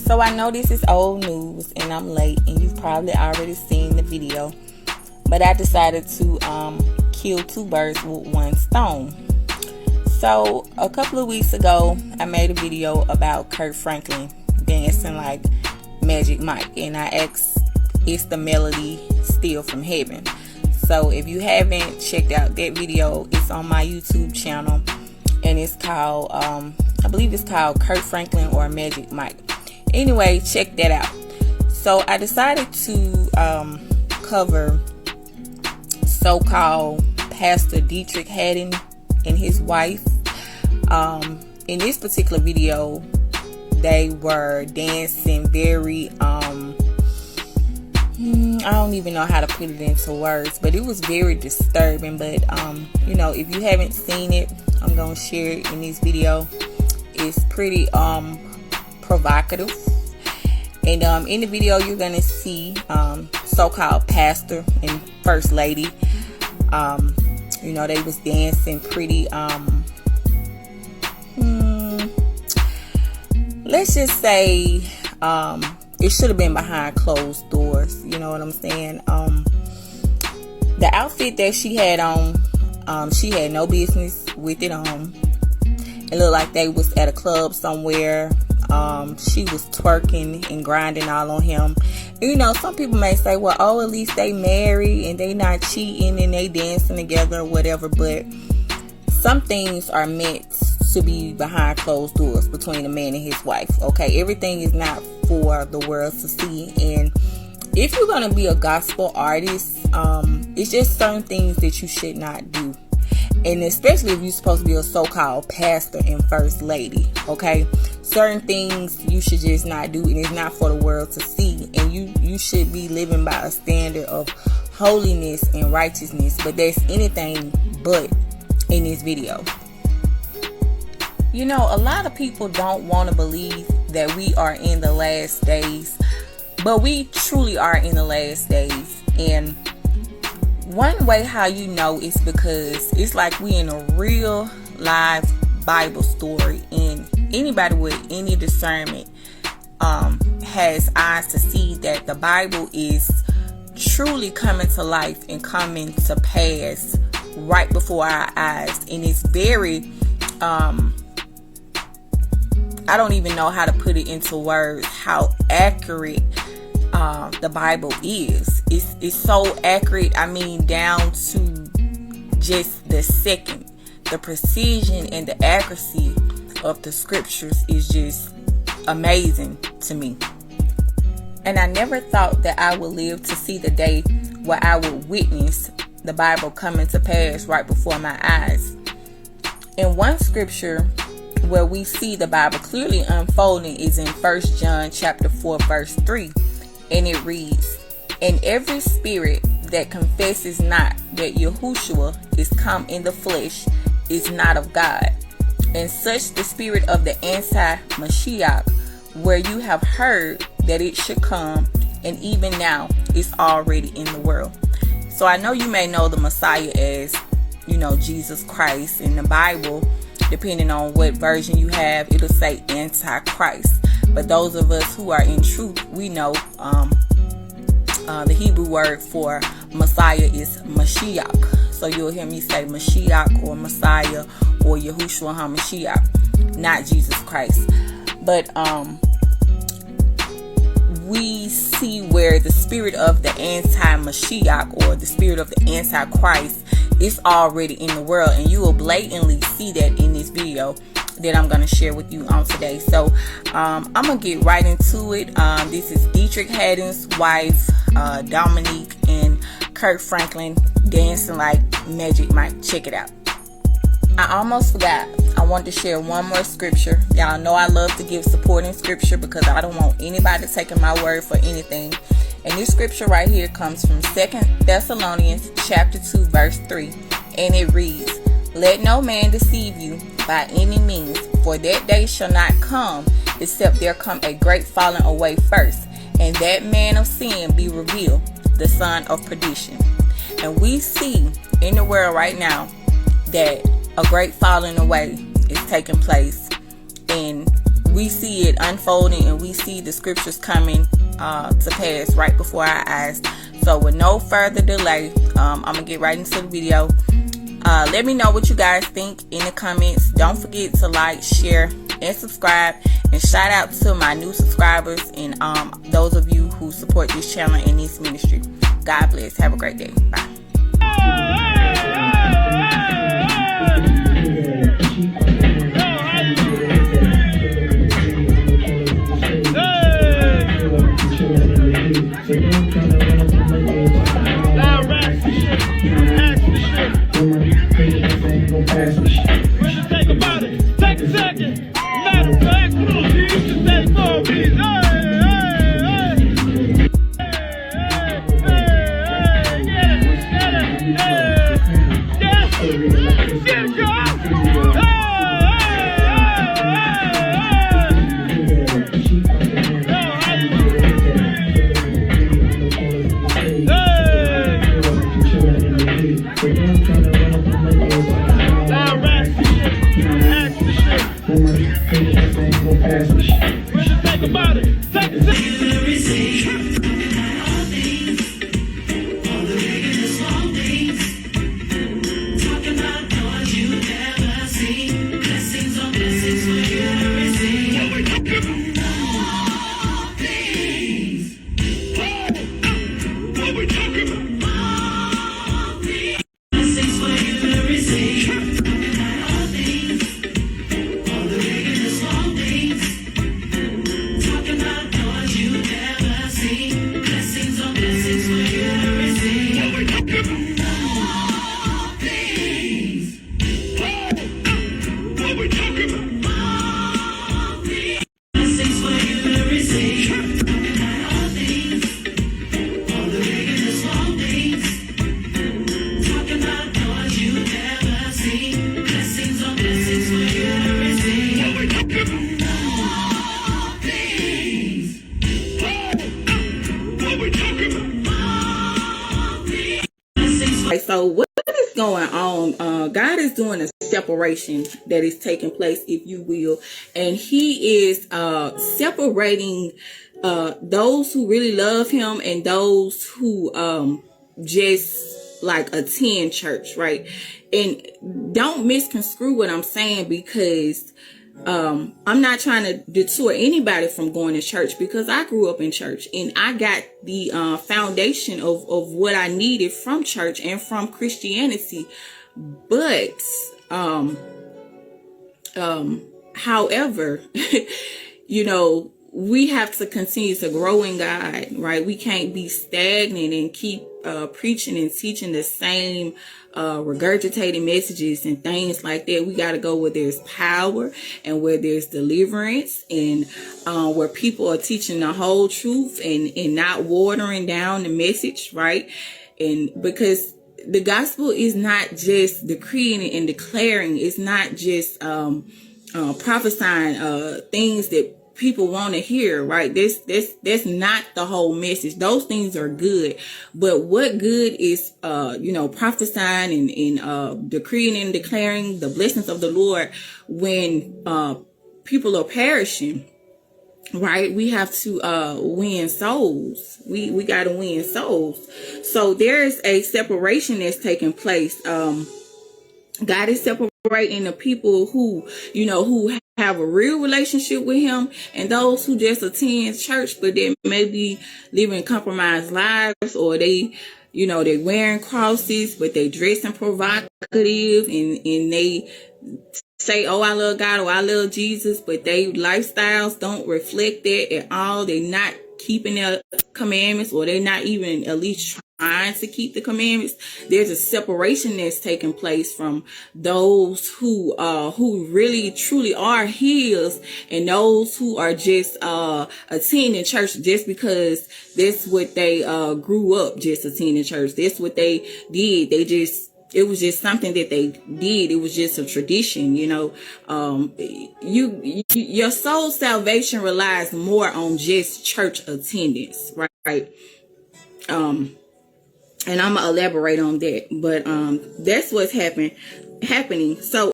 So I know this is old news and I'm late and you've probably already seen the video, but I decided to kill two birds with one stone. So a couple of weeks ago, I made a video about Kirk Franklin dancing like Magic Mike, and I asked, is the melody still from heaven? So if you haven't checked out that video, it's on my YouTube channel, and it's called I believe it's called Kirk Franklin or Magic Mike. Anyway, check that out. So I decided to cover so-called Pastor Deitrick Haddon and his wife. In this particular video, they were dancing very I don't even know how to put it into words, but it was very disturbing. But you know, if you haven't seen it, I'm gonna share it in this video. It's pretty provocative, and in the video you're gonna see so-called pastor and first lady. You know, they was dancing pretty let's just say it should have been behind closed doors. You know what I'm saying? The outfit that she had on, she had no business with it on. It looked like they was at a club somewhere. She was twerking and grinding all on him. You know, some people may say, well, oh, at least they married and they not cheating and they dancing together or whatever. But some things are meant to be behind closed doors between a man and his wife. Okay, everything is not for the world to see. And if you're gonna be a gospel artist, it's just certain things that you should not do. And especially if you're supposed to be a so-called pastor and first lady, okay? Certain things you should just not do, and it's not for the world to see. And you should be living by a standard of holiness and righteousness. But there's anything but in this video. You know, a lot of people don't want to believe that we are in the last days, but we truly are in the last days. And one way how you know is because it's like we in a real live Bible story, and anybody with any discernment has eyes to see that the Bible is truly coming to life and coming to pass right before our eyes. And it's very I don't even know how to put it into words how accurate the Bible is. It's so accurate. I mean, down to just the second. The precision and the accuracy of the scriptures is just amazing to me. And I never thought that I would live to see the day where I would witness the Bible coming to pass right before my eyes. In one scripture where we see the Bible clearly unfolding is in 1 John chapter 4 verse 3, and it reads, "And every spirit that confesses not that Yahushua is come in the flesh is not of God. And such the spirit of the anti-Mashiach, where you have heard that it should come, and even now is already in the world." So I know you may know the Messiah as, you know, Jesus Christ. In the Bible, depending on what version you have, it'll say Antichrist. But those of us who are in truth, we know the Hebrew word for Messiah is Mashiach. So you'll hear me say Mashiach or Messiah or Yahushua HaMashiach, not Jesus Christ. But we see where the spirit of the anti-Mashiach or the spirit of the Antichrist is already in the world, and you will blatantly see that in this video that I'm going to share with you on today. So I'm going to get right into it. This is Deitrick Haddon's wife, Dominique, and Kirk Franklin dancing like Magic Mike. Check it out. I almost forgot. I want to share one more scripture. Y'all know I love to give supporting scripture because I don't want anybody taking my word for anything. And this scripture right here comes from 2 Thessalonians chapter 2 verse 3, and it reads, "Let no man deceive you by any means, for that day shall not come except there come a great falling away first, and that man of sin be revealed, the son of perdition." And we see in the world right now that a great falling away is taking place, and we see it unfolding, and we see the scriptures coming to pass right before our eyes. So with no further delay, I'm gonna get right into the video. Let me know what you guys think in the comments. Don't forget to like, share, and subscribe. And shout out to my new subscribers and those of you who support this channel and this ministry. God bless. Have a great day. Bye. What you think about it? Take a second. Matter of fact, come on, tease. Just say for me. What you think about it? Take a second. So what is going on? God is doing a separation that is taking place, if you will, and He is separating those who really love Him and those who just like attend church, right? And don't misconstrue what I'm saying, because I'm not trying to deter anybody from going to church, because I grew up in church and I got the foundation of what I needed from church and from Christianity. But however, you know, we have to continue to grow in God, right? We can't be stagnant and keep preaching and teaching the same regurgitated messages and things like that. We got to go where there's power and where there's deliverance, and where people are teaching the whole truth and not watering down the message, right? And because the gospel is not just decreeing and declaring, it's not just prophesying things that people want to hear, right? That's not the whole message. Those things are good, but what good is prophesying and decreeing and declaring the blessings of the Lord when people are perishing, right? We have to win souls. We got to win souls. So there's a separation that's taking place. God is separating the people who have a real relationship with Him, and those who just attend church but they maybe living compromised lives, or they wearing crosses but they dressing provocative, and they say, oh, I love God, or I love Jesus, but they lifestyles don't reflect that at all. They're not keeping their commandments, or they're not even at least trying to keep the commandments. There's a separation that's taking place from those who really truly are His, and those who are just attending church just because that's what they grew up just attending church. That's what they did. It was just something that they did. It was just a tradition, your soul salvation relies more on just church attendance, right? And I'm gonna elaborate on that, but that's what's happening. So